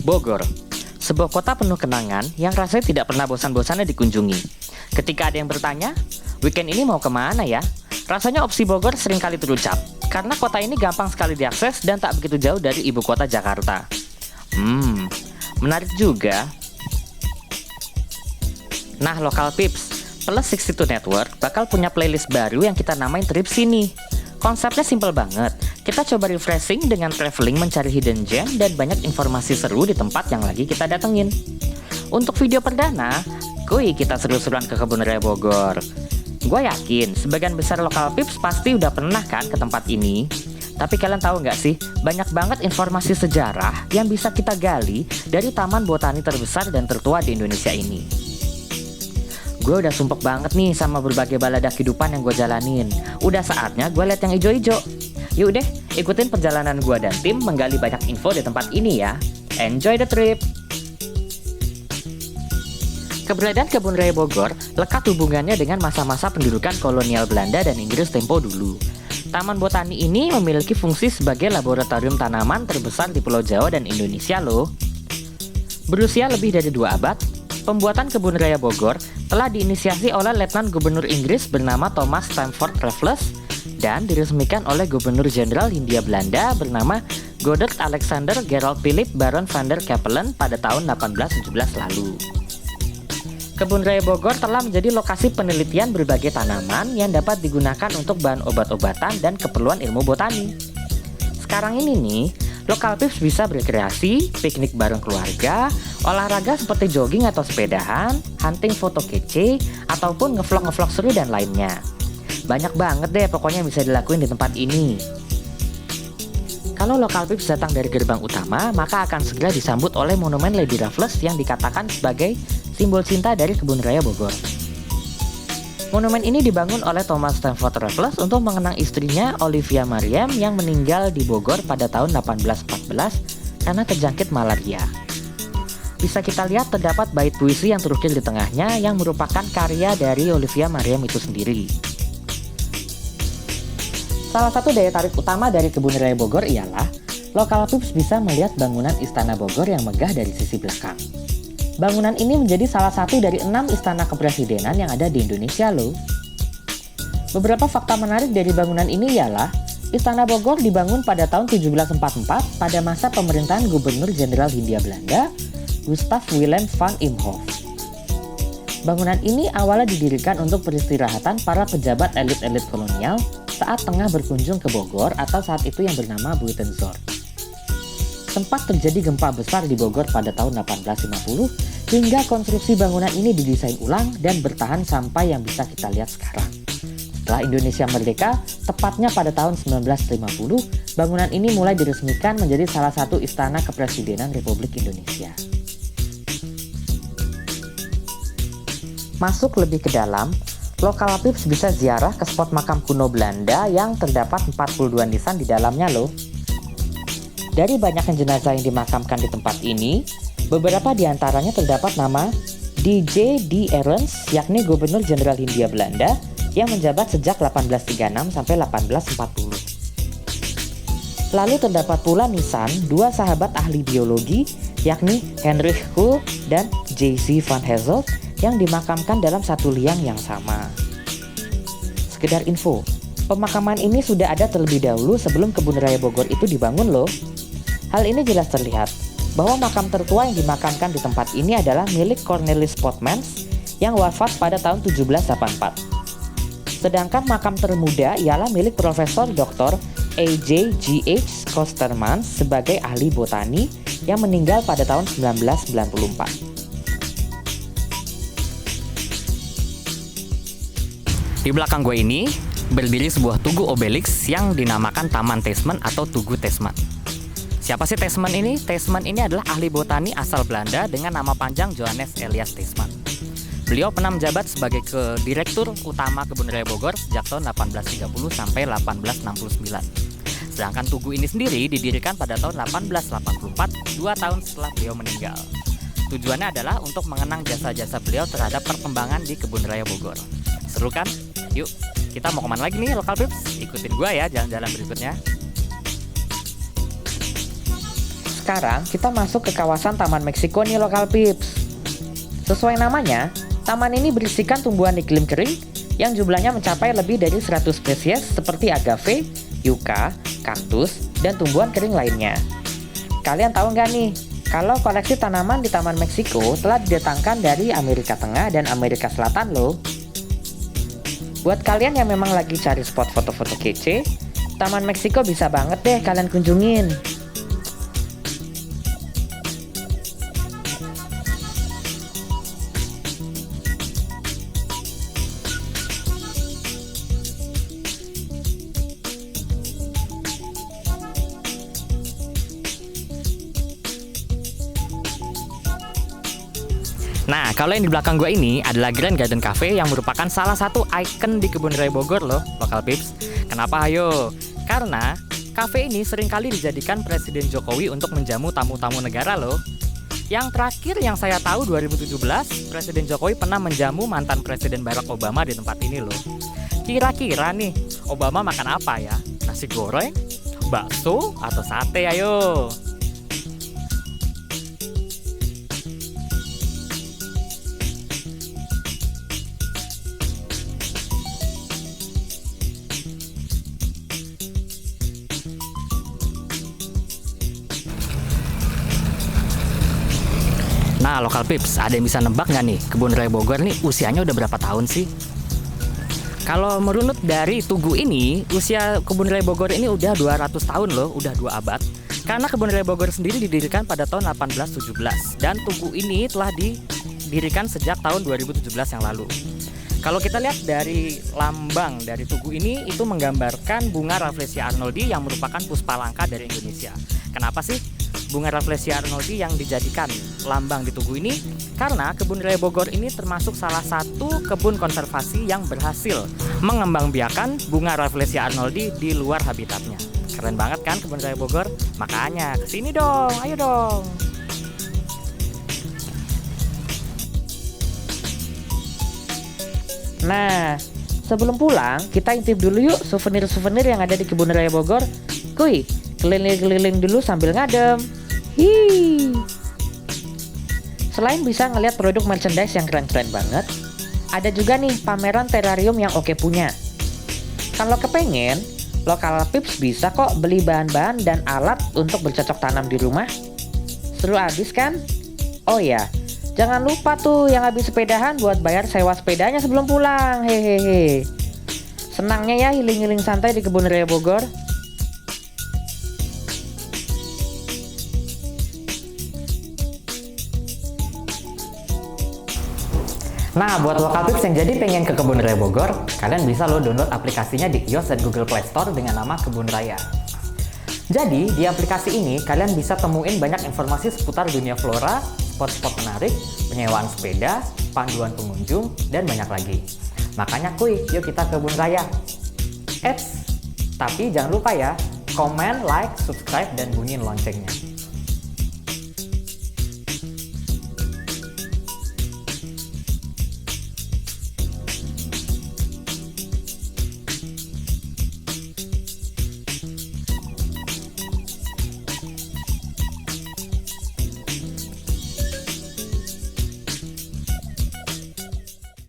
Bogor, sebuah kota penuh kenangan yang rasanya tidak pernah bosan-bosannya dikunjungi. Ketika ada yang bertanya, weekend ini mau kemana ya? Rasanya opsi Bogor seringkali terucap, karena kota ini gampang sekali diakses dan tak begitu jauh dari ibu kota Jakarta. Menarik juga. Nah, Local Pips, Plus 62 Network bakal punya playlist baru yang kita namain Trip Sini. Konsepnya simple banget. Kita coba refreshing dengan traveling mencari hidden gem dan banyak informasi seru di tempat yang lagi kita datengin. Untuk video perdana, kita seru-seruan ke Kebun Raya Bogor. Gue yakin sebagian besar Local Pips pasti udah pernah kan ke tempat ini. Tapi kalian tahu nggak sih, banyak banget informasi sejarah yang bisa kita gali dari taman botani terbesar dan tertua di Indonesia ini. Gue udah sumpek banget nih sama berbagai balada kehidupan yang gue jalanin. Udah saatnya gue lihat yang ijo-ijo. Yuk deh, ikutin perjalanan gue dan tim menggali banyak info di tempat ini ya. Enjoy the trip! Keberadaan Kebun Raya Bogor lekat hubungannya dengan masa-masa pendudukan kolonial Belanda dan Inggris tempo dulu. Taman botani ini memiliki fungsi sebagai laboratorium tanaman terbesar di Pulau Jawa dan Indonesia loh. Berusia lebih dari 2 abad, pembuatan Kebun Raya Bogor telah diinisiasi oleh Letnan Gubernur Inggris bernama Thomas Stamford Raffles dan diresmikan oleh Gubernur Jenderal Hindia Belanda bernama Godard Alexander Gerald Philip Baron van der Capellen pada tahun 1817 lalu. Kebun Raya Bogor telah menjadi lokasi penelitian berbagai tanaman yang dapat digunakan untuk bahan obat-obatan dan keperluan ilmu botani. Sekarang ini nih, Local Pips bisa berkreasi, piknik bareng keluarga, olahraga seperti jogging atau sepedahan, hunting foto kece, ataupun ngevlog seru dan lainnya. Banyak banget deh pokoknya yang bisa dilakuin di tempat ini. Kalau Local Pips datang dari gerbang utama, maka akan segera disambut oleh monumen Lady Raffles yang dikatakan sebagai simbol cinta dari Kebun Raya Bogor. Monumen ini dibangun oleh Thomas Stamford Raffles untuk mengenang istrinya Olivia Mariam yang meninggal di Bogor pada tahun 1814 karena terjangkit malaria. Bisa kita lihat terdapat bait puisi yang terukir di tengahnya yang merupakan karya dari Olivia Mariam itu sendiri. Salah satu daya tarik utama dari Kebun Raya Bogor ialah Local Pips bisa melihat bangunan Istana Bogor yang megah dari sisi belakang. Bangunan ini menjadi salah satu dari 6 istana kepresidenan yang ada di Indonesia loh. Beberapa fakta menarik dari bangunan ini ialah Istana Bogor dibangun pada tahun 1744 pada masa pemerintahan Gubernur Jenderal Hindia Belanda, Gustav Willem van Imhoff. Bangunan ini awalnya didirikan untuk peristirahatan para pejabat elit-elit kolonial saat tengah berkunjung ke Bogor atau saat itu yang bernama Buitenzorg. Sempat terjadi gempa besar di Bogor pada tahun 1850 hingga konstruksi bangunan ini didesain ulang dan bertahan sampai yang bisa kita lihat sekarang. Setelah Indonesia merdeka, tepatnya pada tahun 1950, bangunan ini mulai diresmikan menjadi salah satu istana kepresidenan Republik Indonesia. Masuk lebih ke dalam, Local Pips bisa ziarah ke spot makam kuno Belanda yang terdapat 42 nisan di dalamnya loh. Dari banyaknya jenazah yang dimakamkan di tempat ini, beberapa di antaranya terdapat nama DJ D. Erens, yakni Gubernur Jenderal Hindia Belanda yang menjabat sejak 1836 sampai 1840. Lalu terdapat pula nisan 2 sahabat ahli biologi, yakni Heinrich Hull dan J.C. van Hasselt yang dimakamkan dalam satu liang yang sama. Sekedar info, pemakaman ini sudah ada terlebih dahulu sebelum Kebun Raya Bogor itu dibangun loh. Hal ini jelas terlihat bahwa makam tertua yang dimakamkan di tempat ini adalah milik Cornelis Potmans yang wafat pada tahun 1784. Sedangkan makam termuda ialah milik Profesor Dr. A.J. G.H. Kostermans sebagai ahli botani yang meninggal pada tahun 1994. Di belakang gue ini berdiri sebuah tugu obelix yang dinamakan Taman Tasman atau Tugu Tasman. Siapa sih Tasman ini? Tasman ini adalah ahli botani asal Belanda dengan nama panjang Johannes Elias Tasman. Beliau pernah menjabat sebagai Direktur Utama Kebun Raya Bogor sejak tahun 1830 sampai 1869. Sedangkan tugu ini sendiri didirikan pada tahun 1884, 2 tahun setelah beliau meninggal. Tujuannya adalah untuk mengenang jasa-jasa beliau terhadap perkembangan di Kebun Raya Bogor. Seru kan? Yuk, kita mau kemana lagi nih Local Pips? Ikutin gue ya jalan-jalan berikutnya. Sekarang kita masuk ke kawasan Taman Meksiko nih lokal pips. Sesuai namanya, taman ini berisikan tumbuhan iklim kering yang jumlahnya mencapai lebih dari 100 spesies seperti agave, yucca, kaktus, dan tumbuhan kering lainnya. Kalian tahu nggak nih, kalau koleksi tanaman di Taman Meksiko telah didatangkan dari Amerika Tengah dan Amerika Selatan loh. Buat kalian yang memang lagi cari spot foto-foto kece, Taman Meksiko bisa banget deh kalian kunjungin. Nah, kalau yang di belakang gue ini adalah Grand Garden Cafe yang merupakan salah satu ikon di Kebun Raya Bogor loh, lokal pips. Kenapa ayo? Karena kafe ini seringkali dijadikan Presiden Jokowi untuk menjamu tamu-tamu negara loh. Yang terakhir yang saya tahu 2017, Presiden Jokowi pernah menjamu mantan Presiden Barack Obama di tempat ini loh. Kira-kira nih, Obama makan apa ya? Nasi goreng, bakso, atau sate ayo? Nah, lokal pips, ada yang bisa nebak nggak nih Kebun Raya Bogor nih usianya udah berapa tahun sih? Kalau merunut dari Tugu ini, usia Kebun Raya Bogor ini udah 200 tahun loh, udah 2 abad. Karena Kebun Raya Bogor sendiri didirikan pada tahun 1817 dan Tugu ini telah didirikan sejak tahun 2017 yang lalu. Kalau kita lihat dari lambang dari Tugu ini, itu menggambarkan bunga Rafflesia arnoldi yang merupakan puspa langka dari Indonesia. Kenapa sih bunga Rafflesia arnoldi yang dijadikan lambang di Tugu ini? Karena Kebun Raya Bogor ini termasuk salah satu kebun konservasi yang berhasil mengembangbiakan bunga Rafflesia arnoldi di luar habitatnya. Keren banget kan Kebun Raya Bogor? Makanya kesini dong, ayo dong. Nah, sebelum pulang, kita intip dulu yuk souvenir-souvenir yang ada di Kebun Raya Bogor. Kuy, keliling-keliling dulu sambil ngadem. Hii. Selain bisa ngeliat produk merchandise yang keren-keren banget, ada juga nih pameran terrarium yang oke punya. Kalau kepengen, lokal pips bisa kok beli bahan-bahan dan alat untuk bercocok tanam di rumah. Seru abis kan? Oh ya, jangan lupa tuh yang habis sepedahan buat bayar sewa sepedanya sebelum pulang. Hehehe. Senangnya ya healing-healing santai di Kebun Raya Bogor. Nah, buat lokal pips yang jadi pengen ke Kebun Raya Bogor, kalian bisa lo download aplikasinya di iOS dan Google Play Store dengan nama Kebun Raya. Jadi, di aplikasi ini kalian bisa temuin banyak informasi seputar dunia flora, spot-spot menarik, penyewaan sepeda, panduan pengunjung, dan banyak lagi. Makanya kuy, yuk kita ke Kebun Raya. Tapi jangan lupa ya, komen, like, subscribe, dan bunyiin loncengnya.